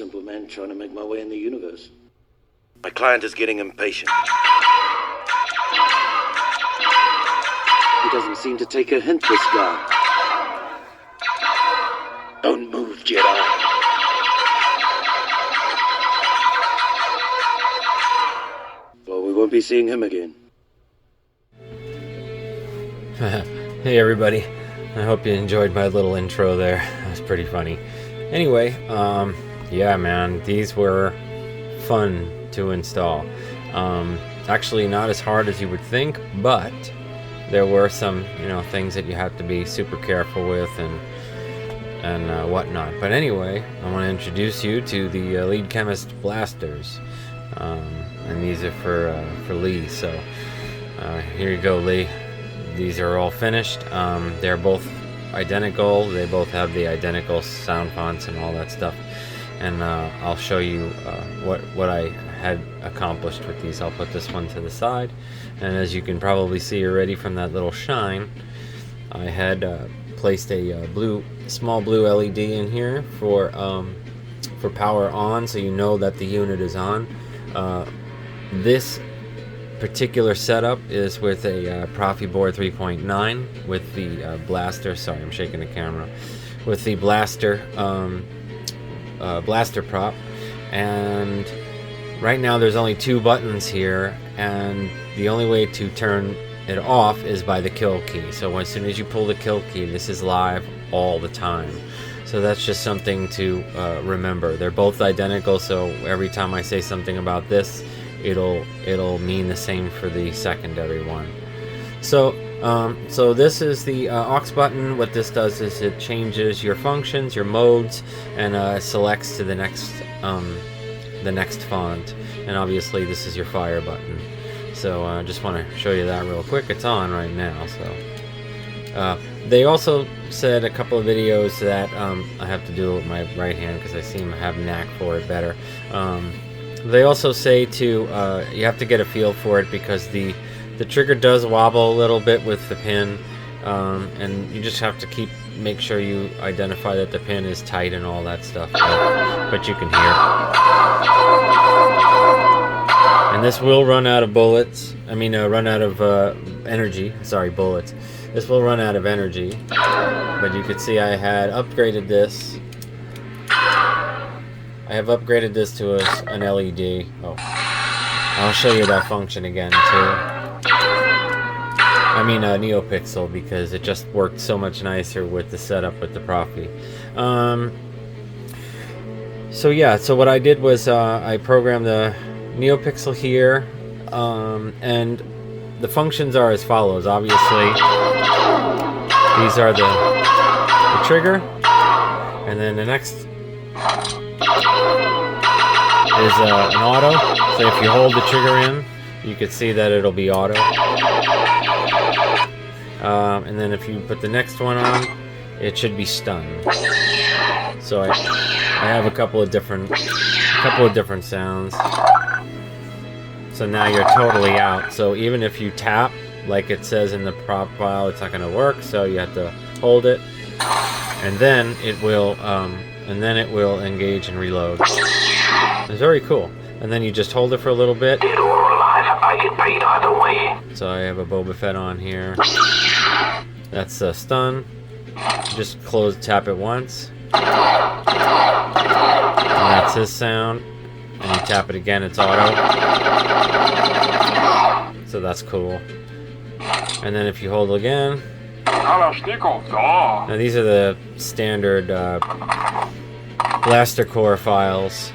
simple man trying to make my way in the universe. My client is getting impatient. He doesn't seem to take a hint, this guy. Don't move, Jedi. Well, we won't be seeing him again. Hey everybody, I hope you enjoyed my little intro there. That was pretty funny. Anyway, yeah man, these were fun to install. Actually not as hard as you would think, but there were some, things that you have to be super careful with and whatnot. But anyway, I want to introduce you to the Lead Chemist blasters, and these are for Lee. So here you go, Lee. These are all finished. They're both identical. They both have the identical sound fonts and all that stuff. And I'll show you what I had accomplished with these. I'll put this one to the side. And as you can probably see already from that little shine, I had placed a small blue LED in here for power on, so you know that the unit is on. This particular setup is with a Profi board 3.9 with the blaster. Sorry, I'm shaking the camera. With the blaster prop, and right now there's only 2 buttons here, and the only way to turn it off is by the kill key. So as soon as you pull the kill key, this is live all the time. So that's just something to remember. They're both identical, so every time I say something about this, it'll mean the same for the secondary one. So this is the aux button. What this does is it changes your functions, your modes, and selects to the next font. And obviously this is your fire button. So I just want to show you that real quick. It's on right now. So they also said a couple of videos that I have to do it with my right hand because I seem to have a knack for it better. They also say to you have to get a feel for it because the trigger does wobble a little bit with the pin, and you just have to make sure you identify that the pin is tight and all that stuff. But you can hear. And this will run out of bullets. Run out of energy. Sorry, bullets. This will run out of energy. But you could see I had upgraded this. I have upgraded this to an LED. Oh, I'll show you that function again too. A NeoPixel, because it just worked so much nicer with the setup with the Profi. So what I did was I programmed the NeoPixel here, and the functions are as follows. Obviously, these are the trigger, and then the next is an auto. So if you hold the trigger in, you can see that it'll be auto. And then if you put the next one on, it should be stun. So I have a couple of different sounds. So now you're totally out. So even if you tap, like it says in the prop file, it's not going to work. So you have to hold it, and then it will engage and reload. It's very cool. And then you just hold it for a little bit. Dead or alive, I get paid either way. So I have a Boba Fett on here. That's a stun. Just tap it once. And that's his sound. And you tap it again, it's auto. So that's cool. And then if you hold it again. Now these are the standard blaster core files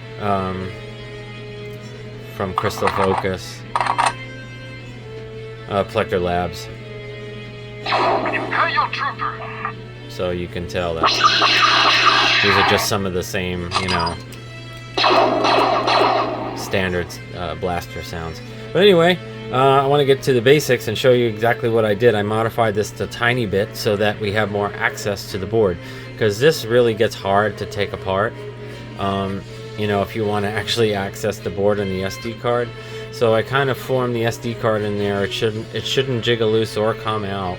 from Crystal Focus, Plector Labs. Imperial Trooper. So you can tell that these are just some of the same, standard blaster sounds. But anyway, I want to get to the basics and show you exactly what I did. I modified this a tiny bit so that we have more access to the board, because this really gets hard to take apart. If you want to actually access the board and the SD card. So I kind of formed the SD card in there. It shouldn't jiggle loose or come out.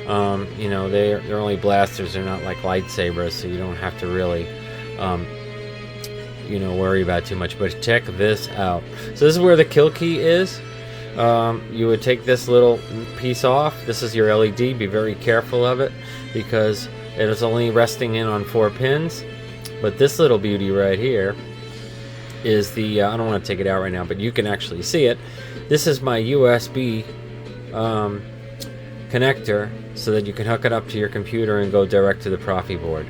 They're only blasters. They're not like lightsabers, so you don't have to really worry about too much. But check this out. So this is where the kill key is. You would take this little piece off. This is your LED. Be very careful of it because it is only resting in on 4 pins. But this little beauty right here is the I don't want to take it out right now, but you can actually see it. This is my USB connector, so that you can hook it up to your computer and go direct to the Profi board.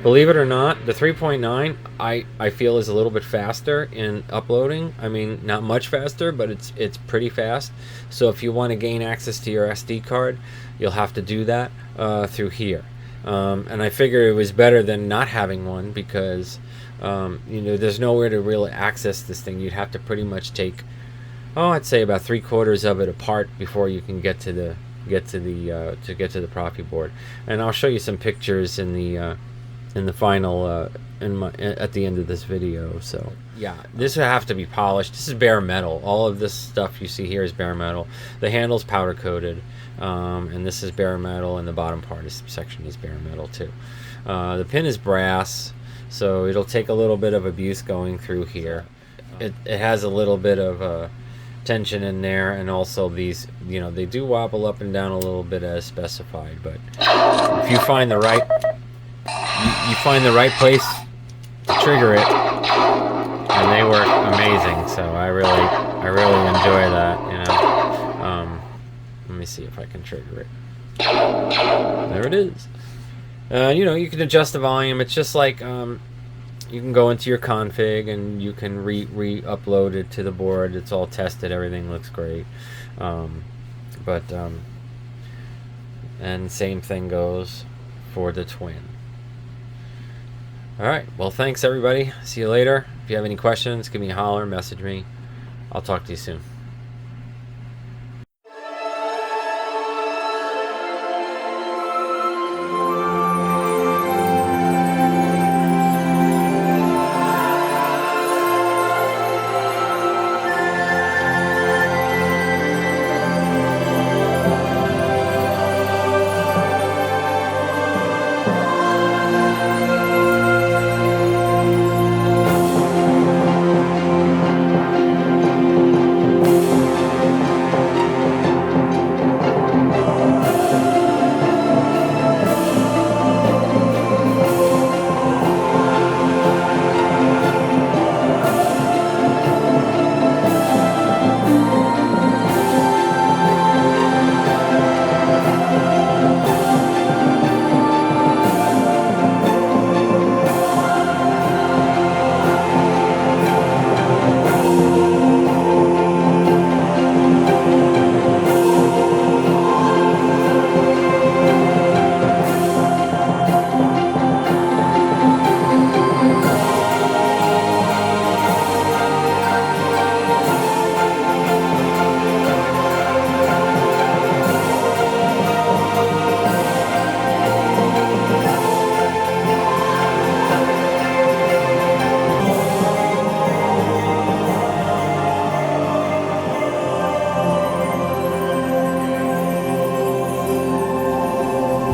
Believe it or not, the 3.9 I feel is a little bit faster in uploading. I mean, not much faster, but it's pretty fast. So if you want to gain access to your SD card, you'll have to do that through here. And I figured it was better than not having one because there's nowhere to really access this thing. You'd have to pretty much take, I'd say about 3/4 of it apart before you can get to the Profi board. And I'll show you some pictures in the final at the end of this video. So yeah, this would have to be polished. This is bare metal. All of this stuff you see here is bare metal. The handle's powder coated, and this is bare metal, and the bottom part of section is bare metal too. The pin is brass, so it'll take a little bit of abuse going through here. It has a little bit of tension in there, and also these, they do wobble up and down a little bit as specified. But if you find the right, you find the right place to trigger it, and they work amazing. So I really enjoy that. Let me see if I can trigger it. There it is. You can adjust the volume. It's just like you can go into your config and you can re-upload it to the board. It's all tested. Everything looks great. And same thing goes for the twin. All right. Well, thanks everybody. See you later. If you have any questions, give me a holler, message me. I'll talk to you soon.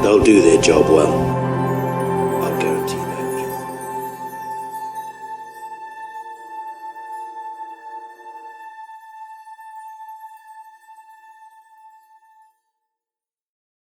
They'll do their job well.